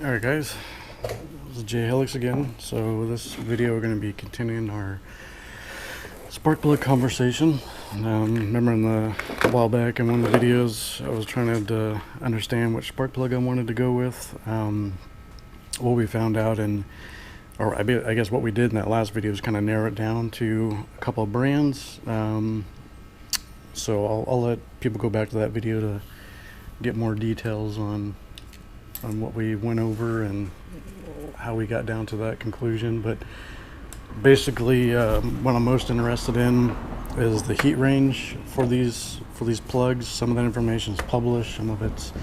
Alright guys, this is J Helix again. So this video we're going to be continuing our spark plug conversation. Remember a while back in one of the videos I was trying to understand which spark plug I wanted to go with. What we found out I guess what we did in that last video is kind of narrow it down to a couple of brands. So I'll let people go back to that video to get more details on what we went over and how we got down to that conclusion. But basically what I'm most interested in is the heat range for these plugs. Some of that information is published, some of it's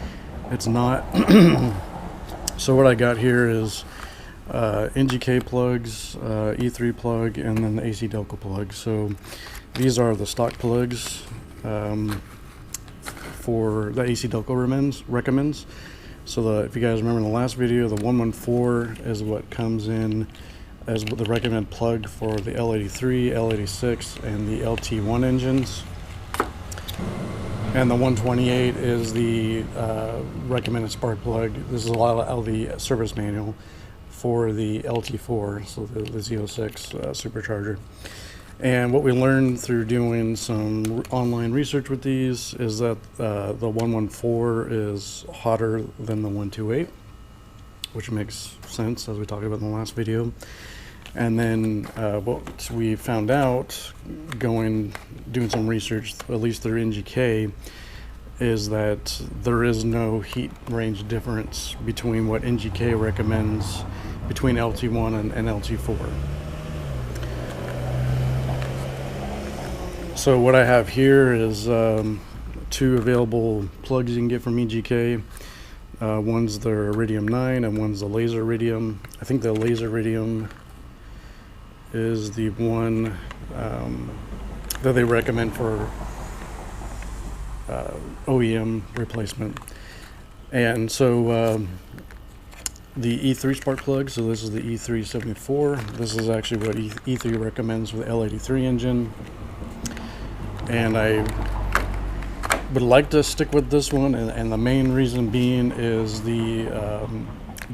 not. So what I got here is NGK plugs, E3 plug, and then the AC Delco plug. So these are the stock plugs for the AC Delco recommends. So if you guys remember in the last video, the 114 is what comes in as the recommended plug for the L83, L86, and the LT1 engines. And the 128 is the recommended spark plug. This is a lot of the service manual for the LT4, so the Z06 Supercharger. And what we learned through doing some online research with these is that the 114 is hotter than the 128, which makes sense as we talked about in the last video. And then what we found out doing some research, at least through NGK, is that there is no heat range difference between what NGK recommends between LT1 and LT4. So what I have here is two available plugs you can get from NGK. One's the Iridium 9 and one's the Laser Iridium. I think the Laser Iridium is the one that they recommend for OEM replacement. And so the E3 spark plug, so this is the E374. This is actually what E3 recommends for the L83 engine. And I would like to stick with this one, and the main reason being is the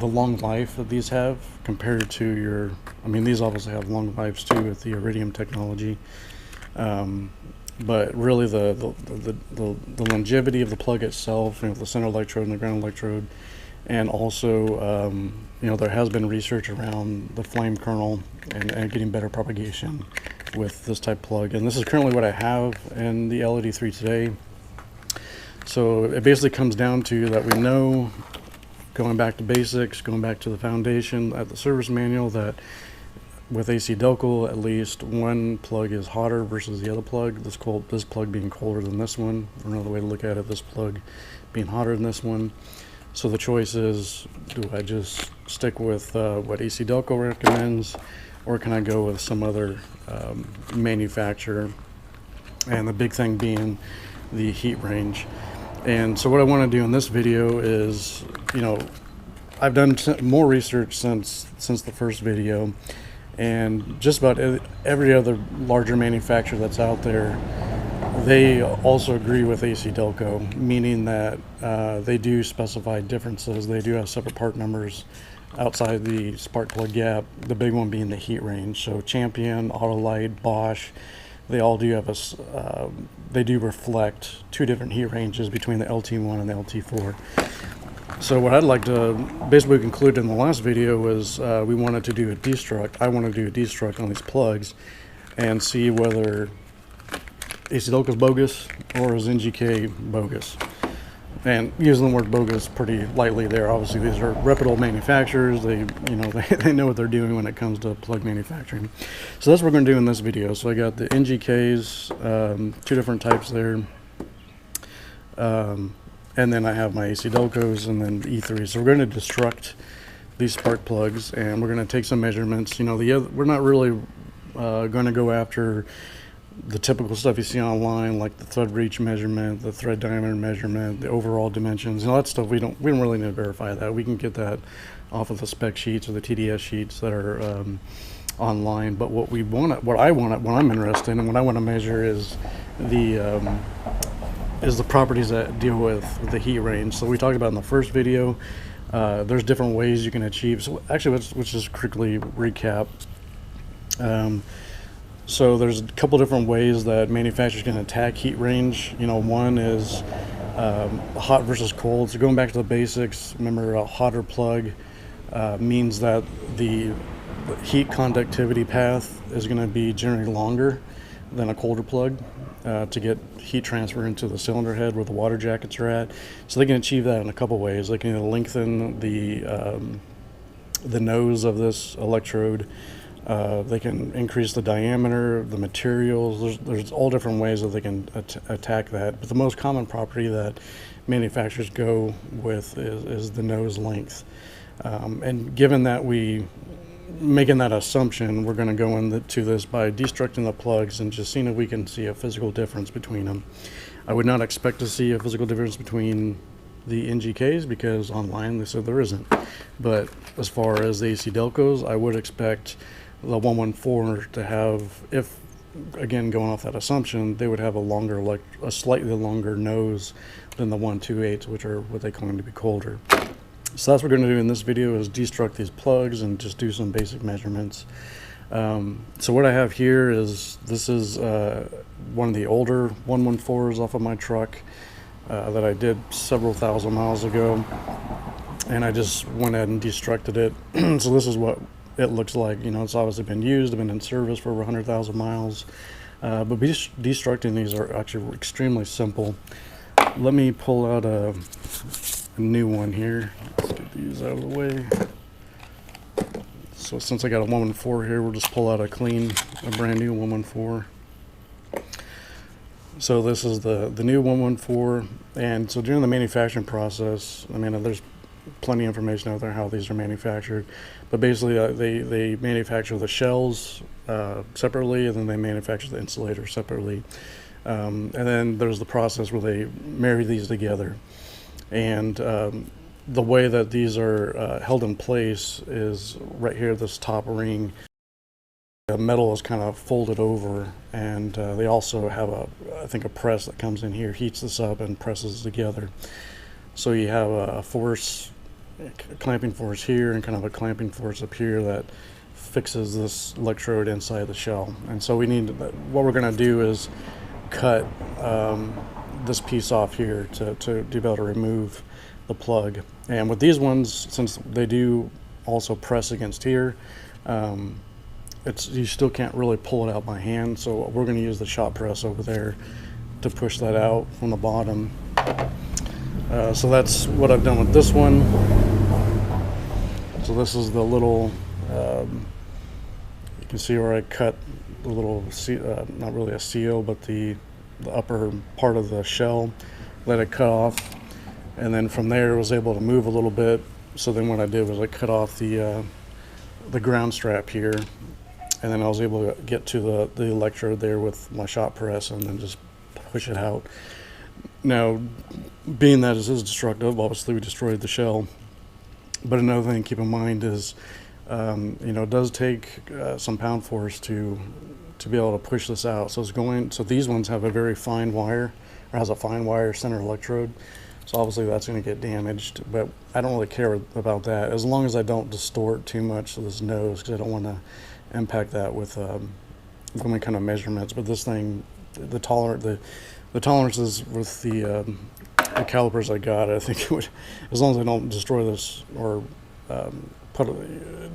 long life that these have compared to these obviously have long lives too with the Iridium technology, but really the longevity of the plug itself, the center electrode and the ground electrode, and also there has been research around the flame kernel and getting better propagation with this type plug. And this is currently what I have in the L83 today. So it basically comes down to that we know, going back to basics, going back to the foundation at the service manual, that with AC Delco at least one plug is hotter versus the other plug. This plug being colder than this one, or another way to look at it, this plug being hotter than this one. So the choice is, do I just stick with what AC Delco recommends, or can I go with some other manufacturer? And the big thing being the heat range. And so what I want to do in this video is, I've done more research since the first video, and just about every other larger manufacturer that's out there, they also agree with AC Delco, meaning that they do specify differences. They do have separate part numbers outside the spark plug gap, the big one being the heat range. So Champion, Autolite, Bosch, they all do have they do reflect two different heat ranges between the LT1 and the LT4. So what I'd like to basically conclude in the last video was we wanted to do a destruct. I want to do a destruct on these plugs and see whether AC Delco is bogus or is NGK bogus. And using the word bogus pretty lightly there. Obviously these are reputable manufacturers. They know what they're doing when it comes to plug manufacturing. So that's what we're going to do in this video. So I got the NGKs, two different types there, and then I have my AC Delcos and then the E3. So we're going to destruct these spark plugs, and we're going to take some measurements. We're not really going to go after the typical stuff you see online, like the thread reach measurement, the thread diameter measurement, the overall dimensions, that stuff. We don't really need to verify that. We can get that off of the spec sheets or the TDS sheets that are online. But what I'm interested in and what I want to measure is the properties that deal with the heat range. So we talked about in the first video There's different ways you can achieve. So actually, let's just quickly recap. So there's a couple different ways that manufacturers can attack heat range. One is hot versus cold. So going back to the basics, remember a hotter plug means that the heat conductivity path is going to be generally longer than a colder plug to get heat transfer into the cylinder head where the water jackets are at. So they can achieve that in a couple ways. They can lengthen the nose of this electrode. They can increase the diameter, the materials. There's all different ways that they can attack that. But the most common property that manufacturers go with is the nose length. And given that making that assumption, we're going to go into this by destructing the plugs and just seeing if we can see a physical difference between them. I would not expect to see a physical difference between the NGKs because online they said there isn't. But as far as the AC Delcos, I would expect the 114 to have, if again going off that assumption, they would have a slightly longer nose than the 128s, which are what they claim to be colder. So that's what we're going to do in this video, is destruct these plugs and just do some basic measurements. So what I have here is, this is one of the older 114s off of my truck that I did several thousand miles ago, and I just went ahead and destructed it. So this is what it looks like. It's obviously been used, been in service for over 100,000 miles, but destructing these are actually extremely simple. Let me pull out a new one here. Let's get these out of the way. So since I got a 114 here, we'll just pull out a brand new 114. So this is the new 114, and so during the manufacturing process, there's plenty of information out there how these are manufactured, but basically they manufacture the shells separately, and then they manufacture the insulator separately, and then there's the process where they marry these together. And the way that these are held in place is right here, this top ring. The metal is kind of folded over, and they also have I think a press that comes in here, heats this up and presses together. So you have a clamping force here and kind of a clamping force up here that fixes this electrode inside the shell. And so what we're going to do is cut this piece off here to be able to remove the plug. And with these ones, since they do also press against here, you still can't really pull it out by hand, so we're going to use the shop press over there to push that out from the bottom. So that's what I've done with this one. So this is the little, you can see where I cut the little, not really a seal, but the upper part of the shell, let it cut off, and then from there I was able to move a little bit. So then what I did was I cut off the ground strap here, and then I was able to get to the electrode there with my shop press and then just push it out. Now, being that this is destructive, obviously we destroyed the shell, but another thing to keep in mind is it does take some pound force to be able to push this out. So these ones have a very fine wire, or has a fine wire center electrode, so obviously that's going to get damaged, but I don't really care about that as long as I don't distort too much of this nose, because I don't want to impact that with any kind of measurements. But this thing, the tolerances with the calipers I got, I think it would, as long as I don't destroy this or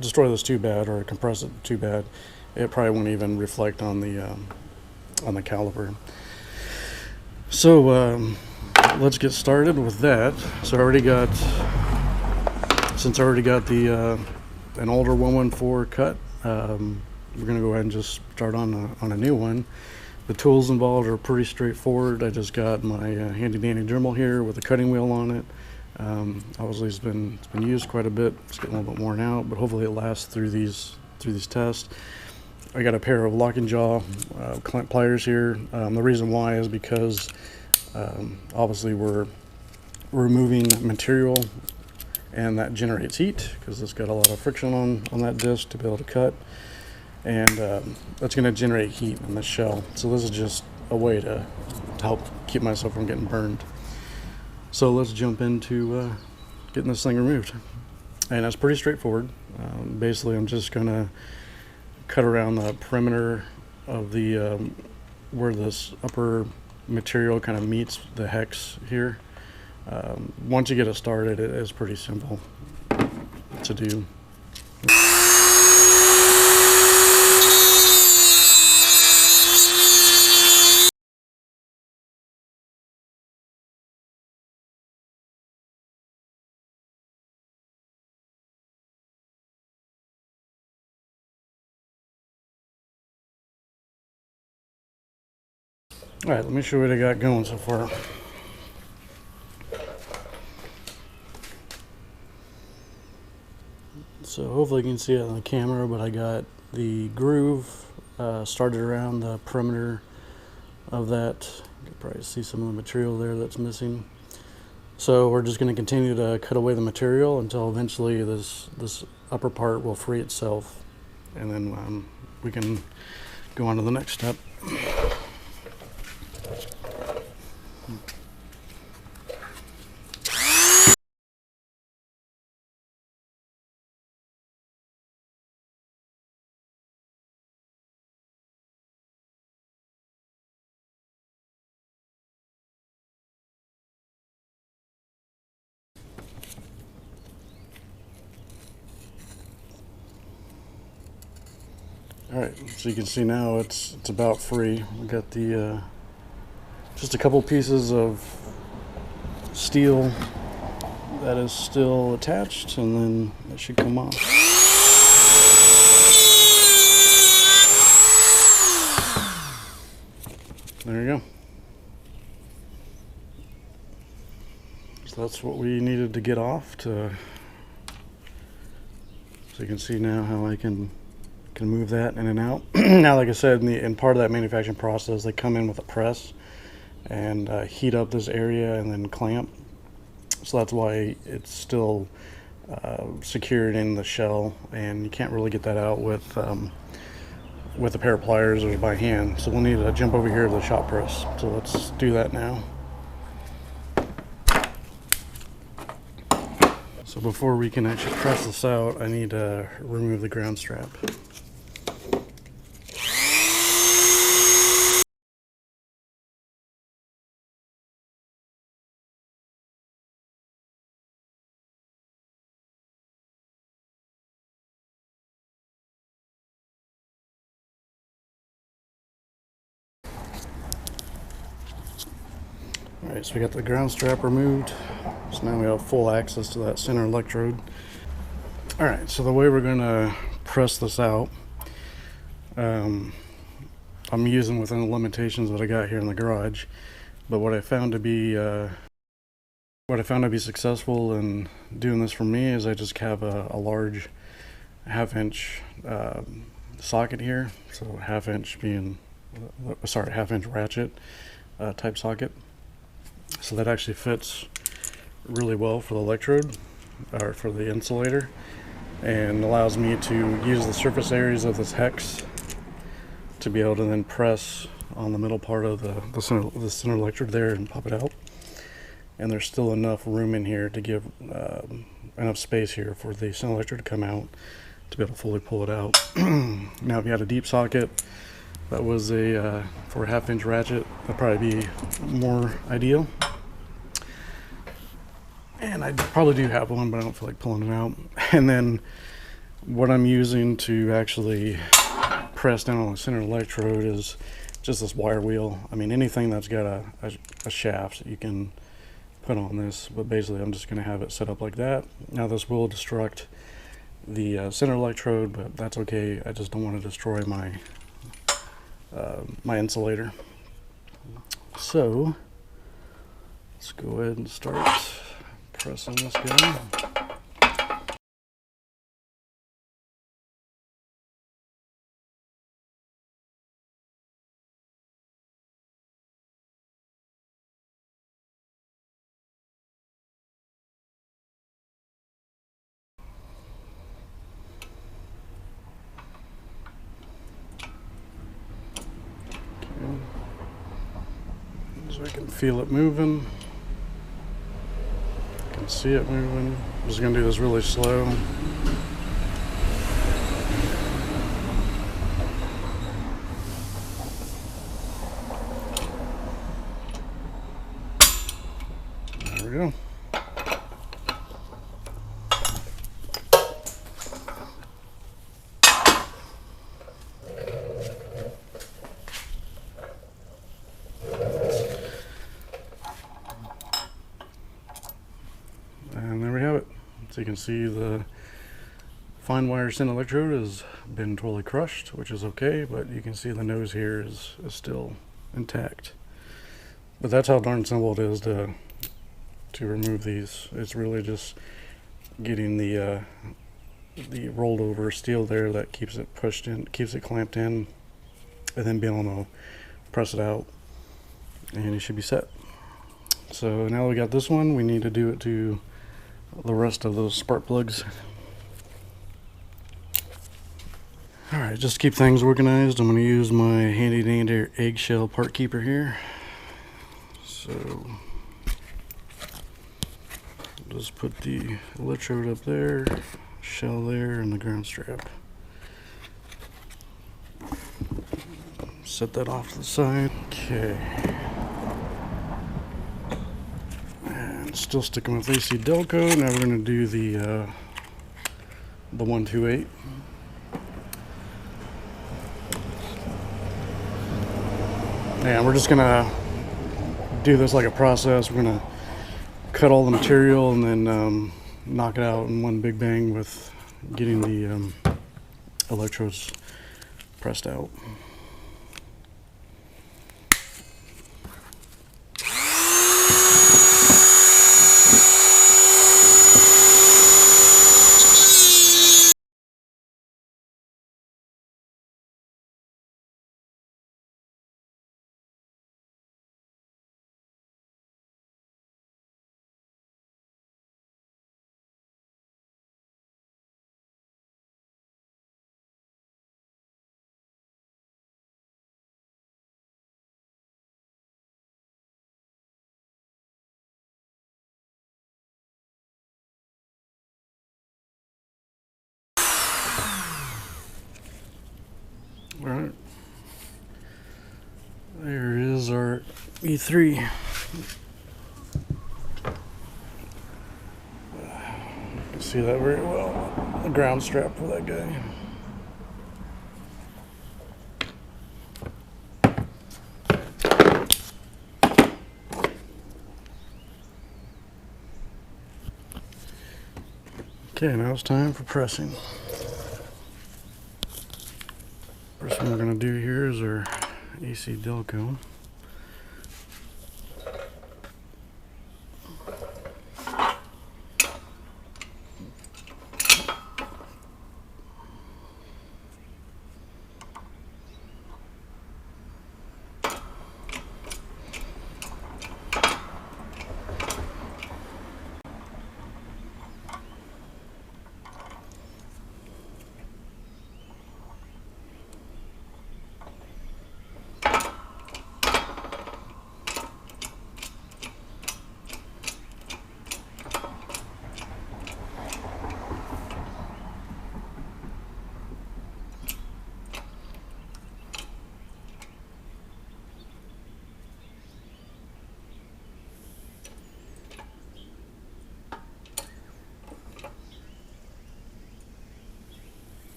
destroy this too bad or compress it too bad, it probably won't even reflect on the caliper. So let's get started with that. So I already got the an older 114 cut. We're going to go ahead and just start on a new one. The tools involved are pretty straightforward. I just got my handy dandy Dremel here with a cutting wheel on it. Obviously it's been used quite a bit. It's getting a little bit worn out, but hopefully it lasts through these tests. I got a pair of locking jaw clamp pliers here. The reason why is because obviously we're removing material, and that generates heat because it's got a lot of friction on that disc to be able to cut, and that's going to generate heat in the shell. So this is just a way to help keep myself from getting burned. So let's jump into getting this thing removed. And that's pretty straightforward. Basically, I'm just going to cut around the perimeter of the where this upper material kind of meets the hex here. Once you get it started, it is pretty simple to do. All right, let me show you what I got going so far. So hopefully you can see it on the camera, but I got the groove started around the perimeter of that. You can probably see some of the material there that's missing. So we're just going to continue to cut away the material until eventually this upper part will free itself, and then we can go on to the next step. All right, so you can see now it's about free. We got the just a couple pieces of steel that is still attached, and then it should come off. There you go. So that's what we needed to get off. So you can see now how I can move that in and out. Now, like I said, in part of that manufacturing process, they come in with a press and heat up this area and then clamp. So that's why it's still secured in the shell, and you can't really get that out with a pair of pliers or by hand. So we'll need to jump over here to the shop press. So let's do that now. So before we can actually press this out, I need to remove the ground strap. Alright, so we got the ground strap removed. So now we have full access to that center electrode. Alright, so the way we're going to press this out, I'm using within the limitations that I got here in the garage, but what I found to be successful in doing this for me is I just have a large half-inch socket here. So half-inch ratchet type socket. So that actually fits really well for the electrode, or for the insulator, and allows me to use the surface areas of this hex to be able to then press on the middle part of the center electrode there and pop it out. And there's still enough room in here to give enough space here for the center electrode to come out to be able to fully pull it out. Now, if you had a deep socket that was for a half-inch ratchet, that'd probably be more ideal. And I probably do have one, but I don't feel like pulling it out. And then what I'm using to actually press down on the center electrode is just this wire wheel. I mean, anything that's got a shaft you can put on this, but basically I'm just going to have it set up like that. Now, this will destruct the center electrode, but that's okay. I just don't want to destroy my my insulator. So let's go ahead and start pressing this guy. So I can feel it moving. I can can't see it moving. I'm just gonna do this really slow. There we go. And there we have it. So you can see the fine wire center electrode has been totally crushed, which is okay, but you can see the nose here is still intact. But that's how darn simple it is to remove these. It's really just getting the rolled over steel there that keeps it pushed in, keeps it clamped in, and then being able to press it out, and it should be set. So now we got this one, we need to do it to the rest of those spark plugs. Alright, just to keep things organized, I'm going to use my handy dandy eggshell part keeper here. So just put the electrode up there, shell there, and the ground strap. Set that off to the side. Okay. And still sticking with AC Delco. Now we're going to do the 128. And we're just going to do this like a process. We're going to cut all the material and then knock it out in one big bang with getting the electrodes pressed out. Alright, there is our E3. You can see that very well, the ground strap for that guy. Okay, now it's time for pressing. First thing we're going to do here is our AC Delco.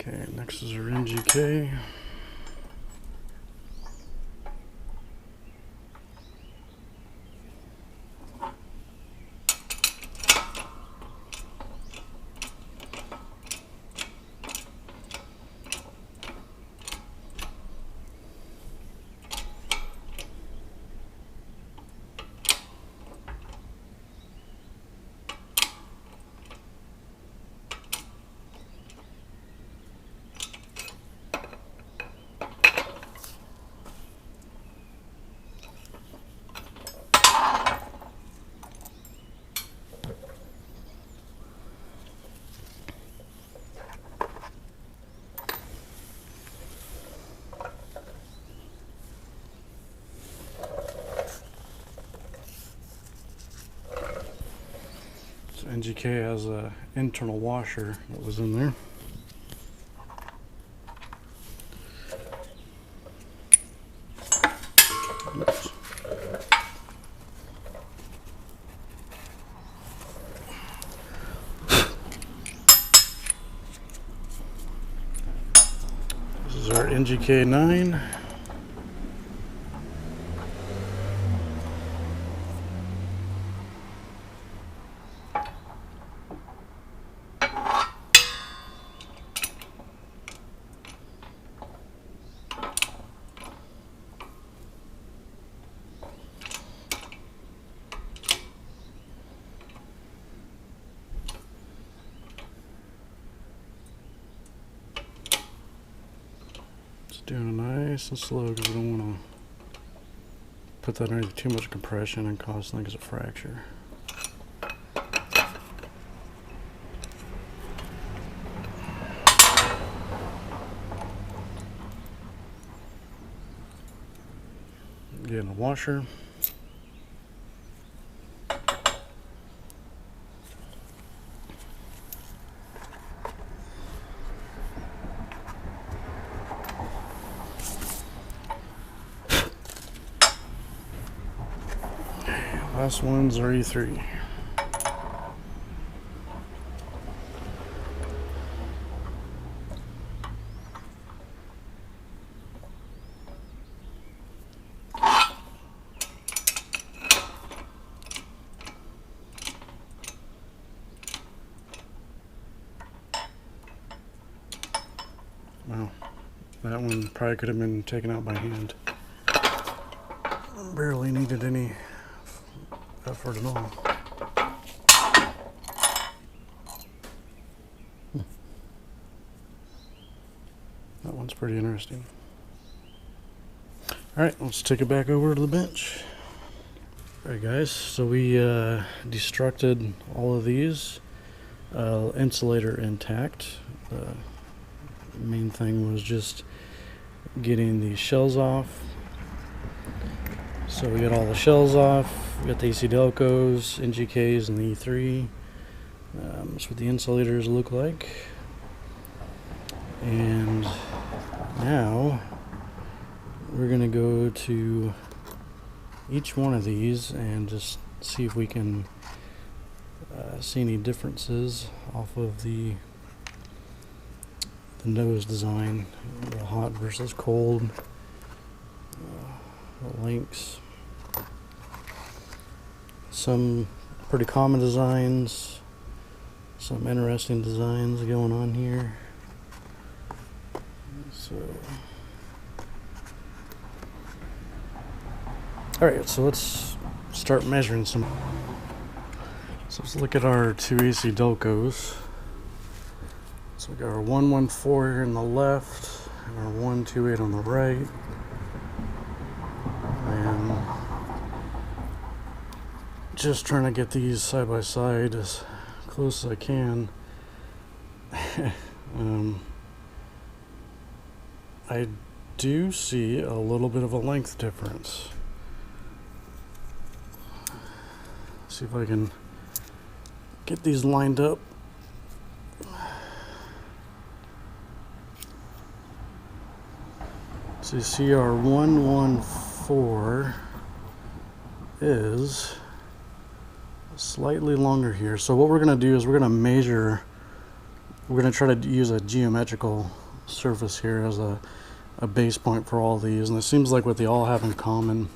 Okay, next is our NGK. So NGK has an internal washer that was in there. Oops. This is our NGK 9. Doing it nice and slow because we don't want to put that underneath too much compression and cause things to fracture. Getting a washer. Last one's our E3. Wow, that one probably could have been taken out by hand. Barely needed any effort at all. That one's pretty interesting. Alright, let's take it back over to the bench. Alright guys, so we destructed all of these. Insulator intact. The main thing was just getting the shells off. So we got all the shells off, we got the AC Delcos, NGKs, and the E3. That's what the insulators look like. And now we're going to go to each one of these and just see if we can see any differences off of the nose design, the hot versus cold, the links. Some pretty common designs, some interesting designs going on here. So, alright, so let's start measuring some. So let's look at our two AC Delcos. So we got our 114 here on the left and our 128 on the right. And just trying to get these side by side as close as I can. I do see a little bit of a length difference. See if I can get these lined up. So you see our 114 is slightly longer here. So what we're going to do is we're going to measure we're going to try to use a geometrical surface here as a base point for all these, and it seems like what they all have in common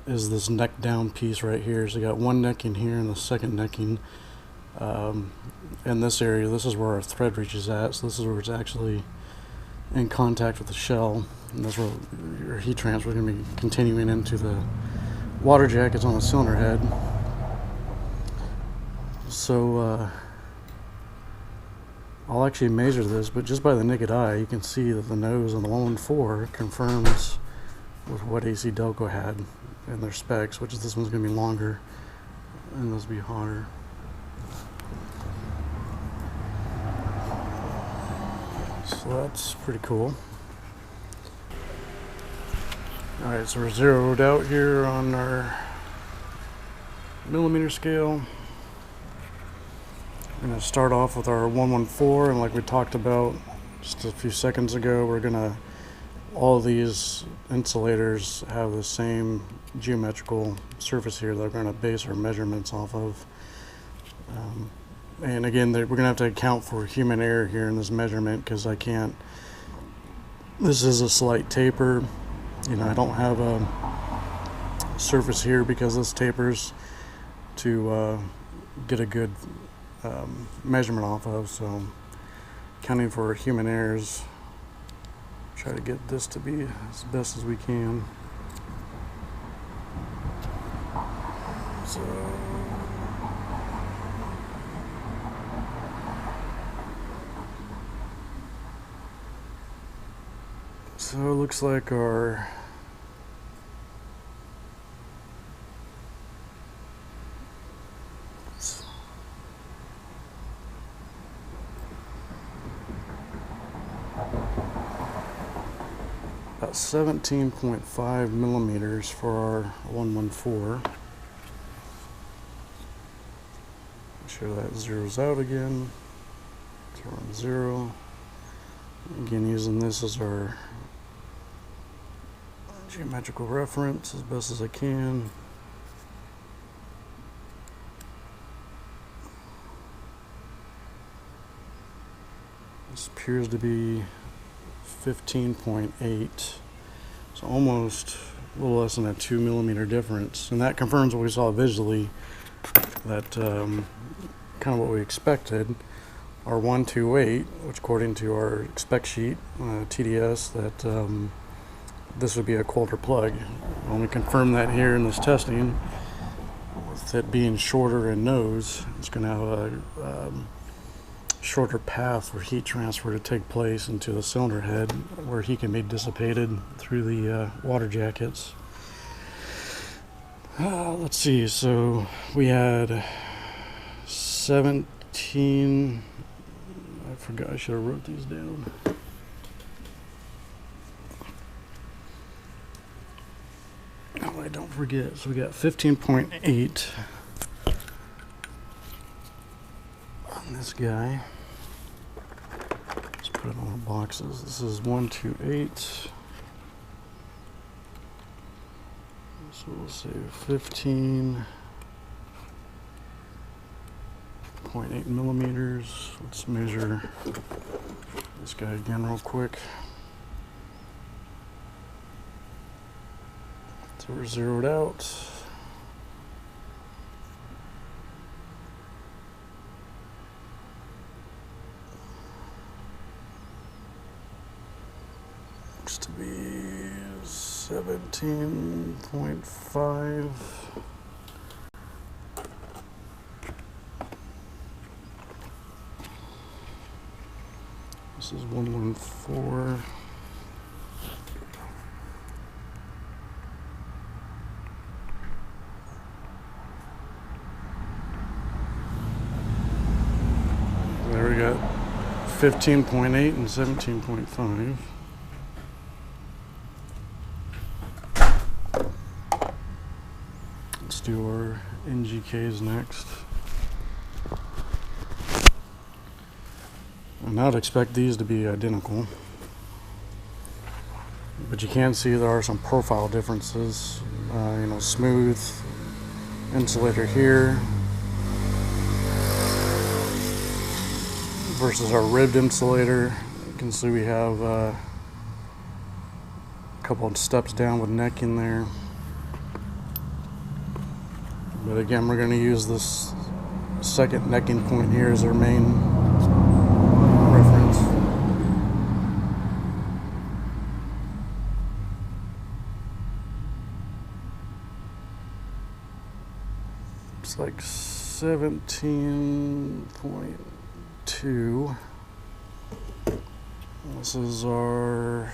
is this neck down piece right here. So you got one necking here and the second necking in this area. This is where our thread reaches at, so this is where it's actually in contact with the shell, and that's where your heat transfer is going to be continuing into the water jackets on the cylinder head. So I'll actually measure this, but just by the naked eye you can see that the nose on the 114 confirms with what AC Delco had in their specs, which is this one's going to be longer and this will be hotter. So that's pretty cool. Alright, so we're zeroed out here on our millimeter scale. We're going to start off with our 114, and like we talked about just a few seconds ago, we're going to, all of these insulators have the same geometrical surface here that we're going to base our measurements off of. And again, we're going to have to account for human error here in this measurement, because I can't, this is a slight taper. You know, I don't have a surface here because this tapers to get a good measurement off of, so counting for human errors, try to get this to be as best as we can. So it looks like our about 17.5 millimeters for our 114. Make sure that zeroes out again. So we're on 0. Again, using this as our geometrical reference as best as I can. This appears to be 15.8, so almost a little less than a 2 millimeter difference, and that confirms what we saw visually, that kind of what we expected. Our 128, which according to our spec sheet, TDS, that this would be a colder plug. When we confirm that here in this testing, with it being shorter in nose, it's going to have a shorter path for heat transfer to take place into the cylinder head, where heat can be dissipated through the water jackets. Let's see, so we had 17, I forgot, I should have wrote these down. Oh, I don't forget. So we got 15.8 on this guy. Let's put it on our boxes. This is 128. So we'll say 15.8 millimeters. Let's measure this guy again real quick. So we're zeroed out. Looks to be 17.5. This is 114. There we got 15.8 and 17.5. Let's do our NGKs next. And I'd expect these to be identical, but you can see there are some profile differences. You know, smooth insulator here, versus our ribbed insulator. You can see we have a couple of steps down with necking there. But again, we're going to use this second necking point here as our main reference. It's like 17.2. This is our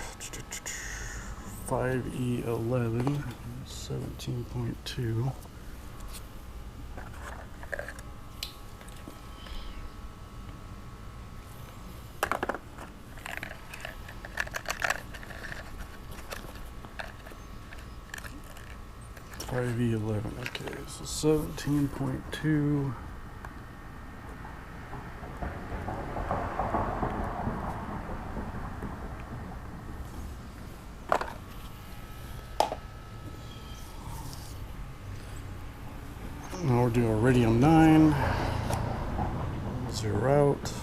5E11, 17.2. V11, okay, so 17.2. Now we'll do iridium 9. Zero out.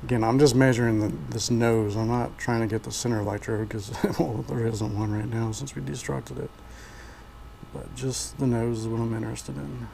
Again, I'm just measuring this nose. I'm not trying to get the center electrode because well, there isn't one right now since we destructed it. But just the nose is what I'm interested in.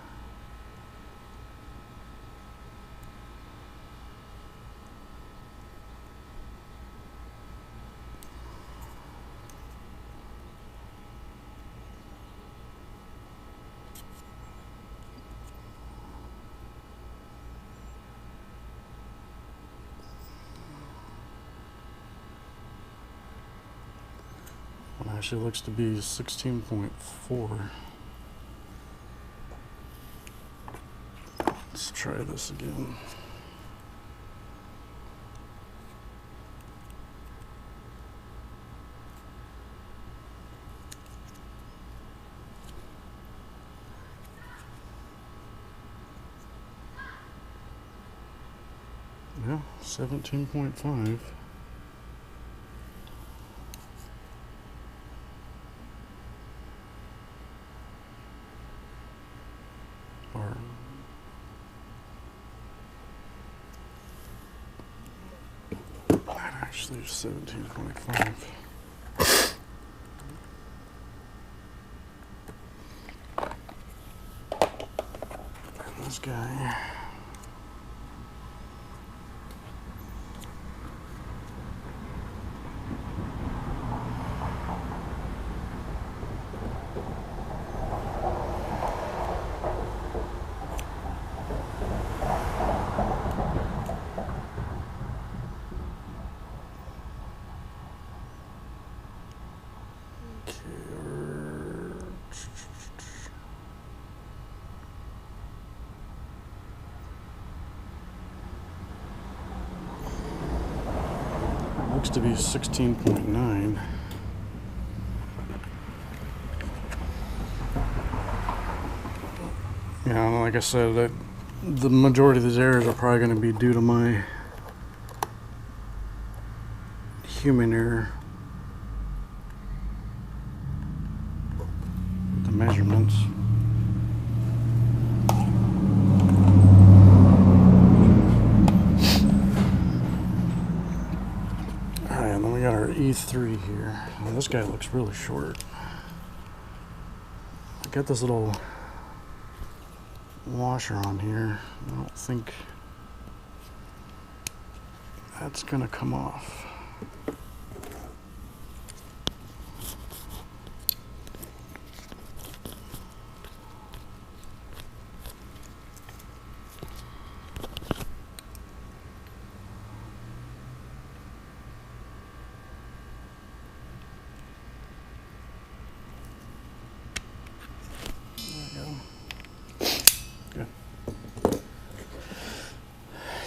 It actually looks to be 16.4. Let's try this again. Yeah, 17.5. Actually 17.5. This guy. Looks to be 16.9. Yeah, like I said, the majority of these errors are probably going to be due to my human error. The measurements. E3 here. Well, this guy looks really short. I got this little washer on here. I don't think that's gonna come off.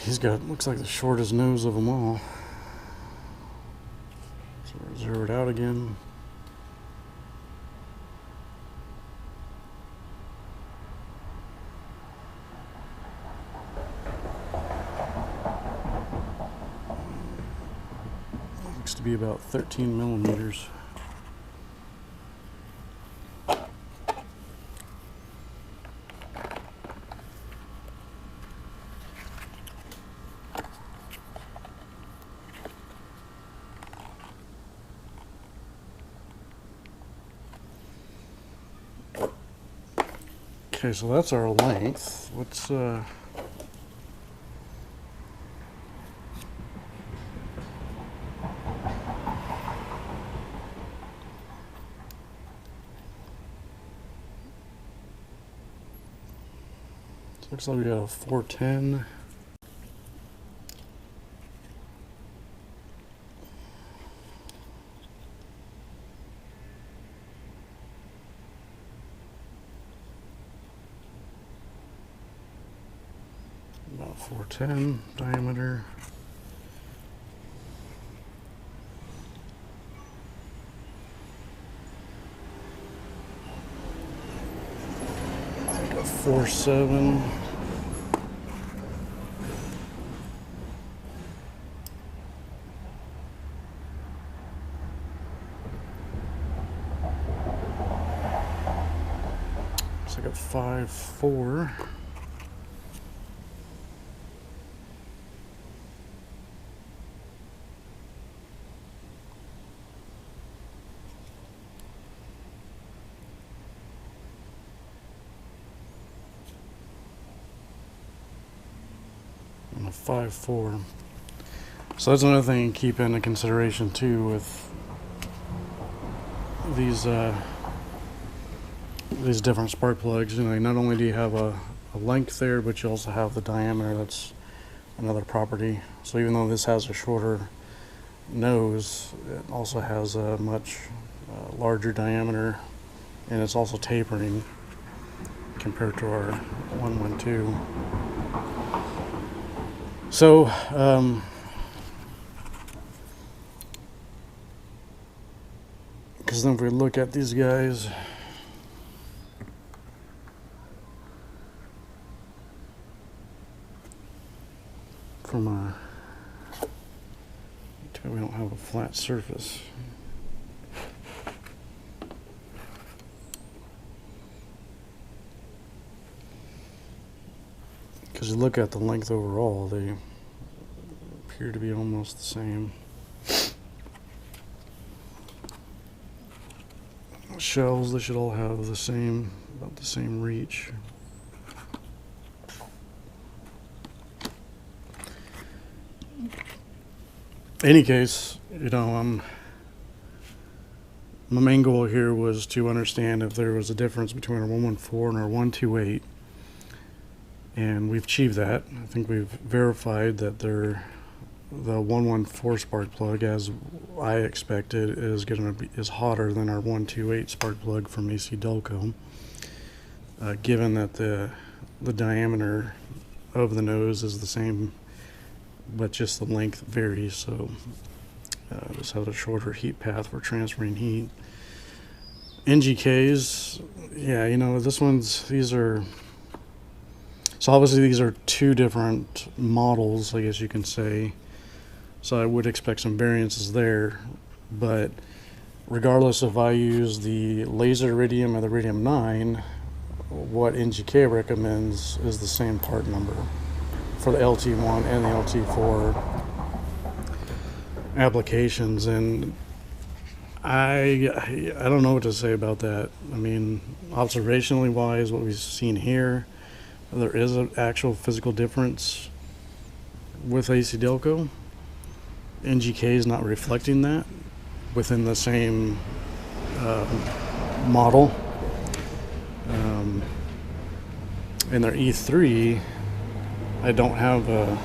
He's got, looks like the shortest nose of them all. So we're zeroed out again. Looks to be about 13 millimeters. Okay, so that's our length. Let's looks like we got a 410. About 410 diameter. Like a 4.7. It's like a 5.4. And a 5.4. So that's another thing to keep into consideration too with these different spark plugs. You know, not only do you have a length there, but you also have the diameter. That's another property. So even though this has a shorter nose, it also has a much larger diameter, and it's also tapering compared to our 112. So because then if we look at these guys, from a, we don't have a flat surface. Because you look at the length overall, they appear to be almost the same. Shells, they should all have the same, about the same reach. Any case, you know, my main goal here was to understand if there was a difference between our 114 and our 128, and we've achieved that. I think we've verified that the 114 spark plug, as I expected, is hotter than our 128 spark plug from AC Delco, given that the diameter of the nose is the same, but just the length varies. So this has a shorter heat path for transferring heat. NGKs, yeah, you know, these are, so obviously these are two different models, I guess you can say. So I would expect some variances there, but regardless if I use the laser iridium or the iridium 9, what NGK recommends is the same part number for the LT1 and the LT4 applications, and I don't know what to say about that. I mean, observationally wise, what we've seen here, there is an actual physical difference with AC Delco. NGK is not reflecting that within the same model. In their E3, I don't have a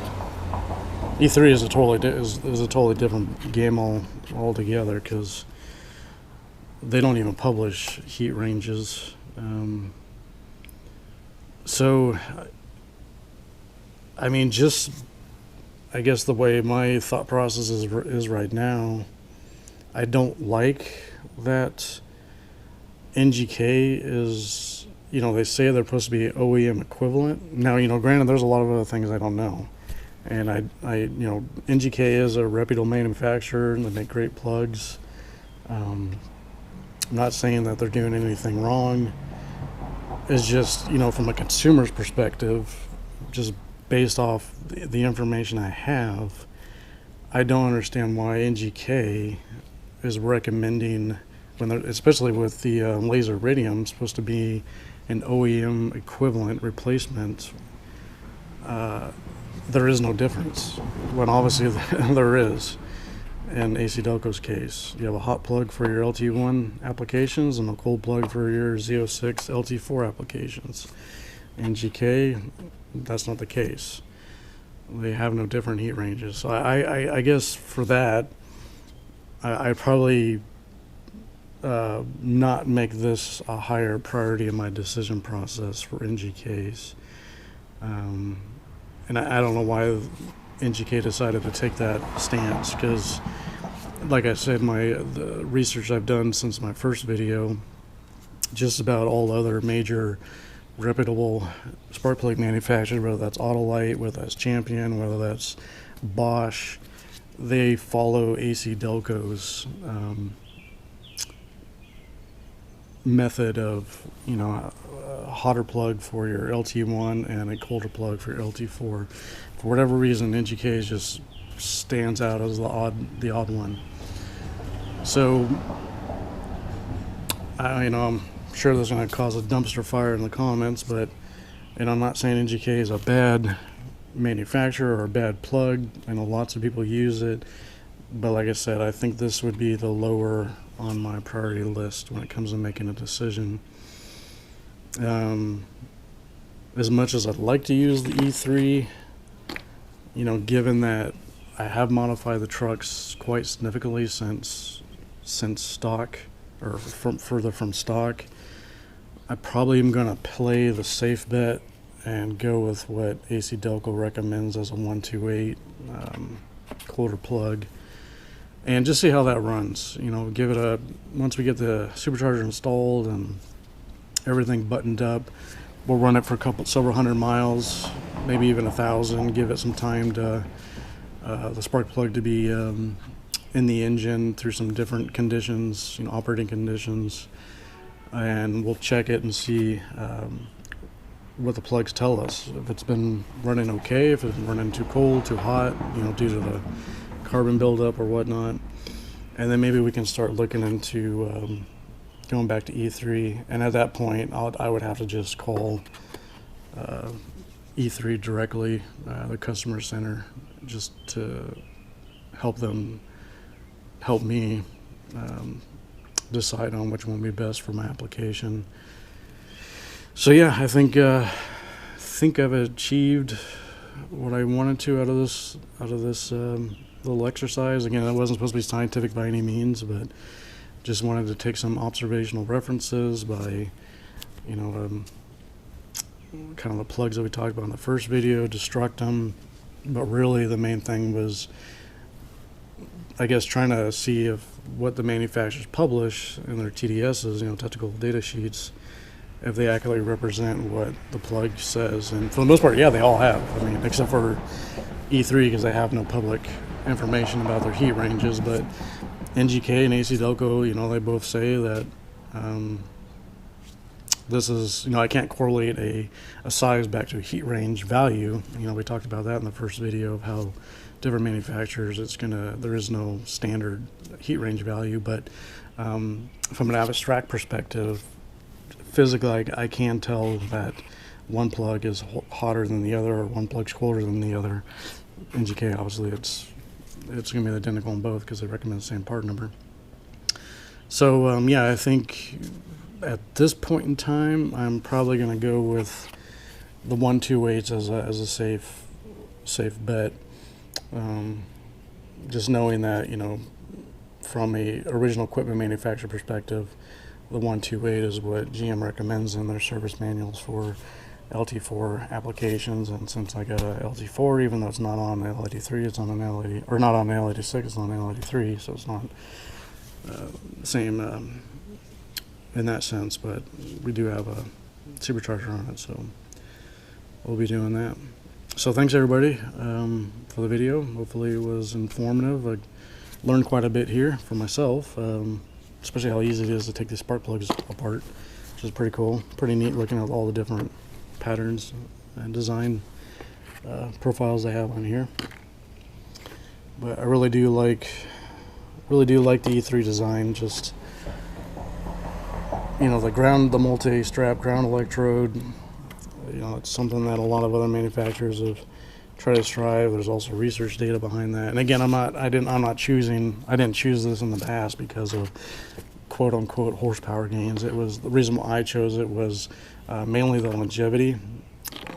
E3 is a totally different game altogether, because they don't even publish heat ranges. So, I mean, just I guess the way my thought process is right now, I don't like that NGK is, you know, they say they're supposed to be OEM equivalent. Now, you know, granted, there's a lot of other things I don't know. And you know, NGK is a reputable manufacturer and they make great plugs. I'm not saying that they're doing anything wrong. It's just, you know, from a consumer's perspective, just based off the information I have, I don't understand why NGK is recommending, when especially with the laser iridium, supposed to be an OEM equivalent replacement, there is no difference, when obviously there is. In AC Delco's case, you have a hot plug for your LT1 applications and a cold plug for your Z06 LT4 applications. In GK, that's not the case. They have no different heat ranges. So I guess for that, I probably not make this a higher priority in my decision process for NGKs. And I don't know why NGK decided to take that stance, because like I said, the research I've done since my first video, just about all other major reputable spark plug manufacturers, whether that's Autolite, whether that's Champion, whether that's Bosch, they follow AC Delco's method of, a hotter plug for your LT1 and a colder plug for your LT4. For whatever reason, NGK just stands out as the odd one. So, I'm sure this is going to cause a dumpster fire in the comments, but, and I'm not saying NGK is a bad manufacturer or a bad plug. I know lots of people use it, but like I said, I think this would be the lower on my priority list when it comes to making a decision. As much as I'd like to use the E3, given that I have modified the trucks quite significantly since stock, or further from stock, I probably am going to play the safe bet and go with what AC Delco recommends as a 128 colder plug, and just see how that runs. Give it once we get the supercharger installed and everything buttoned up, we'll run it for several hundred miles, maybe even 1,000. Give it some time to the spark plug to be in the engine through some different conditions, operating conditions, and we'll check it and see what the plugs tell us. If it's been running okay, if it's been running too cold, too hot, due to the carbon buildup or whatnot, and then maybe we can start looking into going back to E3. And at that point, I would have to just call E3 directly, the customer center, just to help me decide on which one would be best for my application. So yeah, I think I've achieved what I wanted to out of this little exercise. Again, it wasn't supposed to be scientific by any means, but just wanted to take some observational references by, kind of the plugs that we talked about in the first video, Destruct them. But really the main thing was, I guess, trying to see if what the manufacturers publish in their TDSs, technical data sheets, if they accurately represent what the plug says. And for the most part, yeah, they all have. Except for E3, because they have no public information about their heat ranges. But NGK and AC Delco, they both say that this is, I can't correlate a size back to a heat range value. We talked about that in the first video of how different manufacturers, there is no standard heat range value. But from an abstract perspective, physically, I can tell that one plug is hotter than the other, or one plug's colder than the other. NGK, obviously, it's going to be identical in both because they recommend the same part number. So yeah, I think at this point in time, I'm probably going to go with the 128s as a safe bet. Just knowing that, from a original equipment manufacturer perspective, the 128 is what GM recommends in their service manuals for LT4 applications. And since I got a LT4, even though it's not on LT3, it's on an LT, or not on LT6, it's on LT3, so it's not the same in that sense, but we do have a supercharger on it, so we'll be doing that. So thanks everybody for the video. Hopefully it was informative. I learned quite a bit here for myself, especially how easy it is to take these spark plugs apart, which is pretty cool. Pretty neat looking at all the different patterns and design profiles they have on here. But I really do like the E3 design. Just you know, the multi-strap ground electrode, you know, it's something that a lot of other manufacturers have tried to strive. There's also research data behind that. And again, I didn't choose this in the past because of quote unquote horsepower gains. It was the reason why I chose it was mainly the longevity,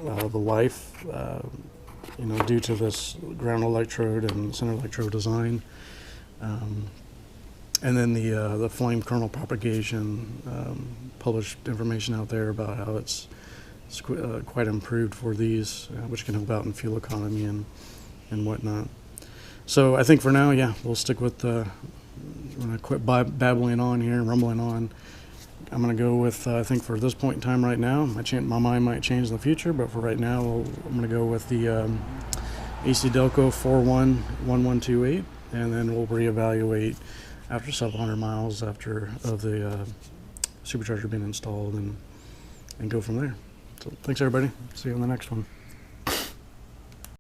the life, you know, due to this ground electrode and center electrode design. And then the flame kernel propagation, published information out there about how it's quite improved for these, which can help out in fuel economy and whatnot. So I think for now, yeah, we'll stick with I'm going to quit babbling on here and rumbling on. I'm going to go with, I think for this point in time right now, my mind might change in the future, but for right now, I'm going to go with the AC Delco 411128, and then we'll reevaluate after several hundred miles of the supercharger being installed and go from there. So thanks everybody. See you on the next one.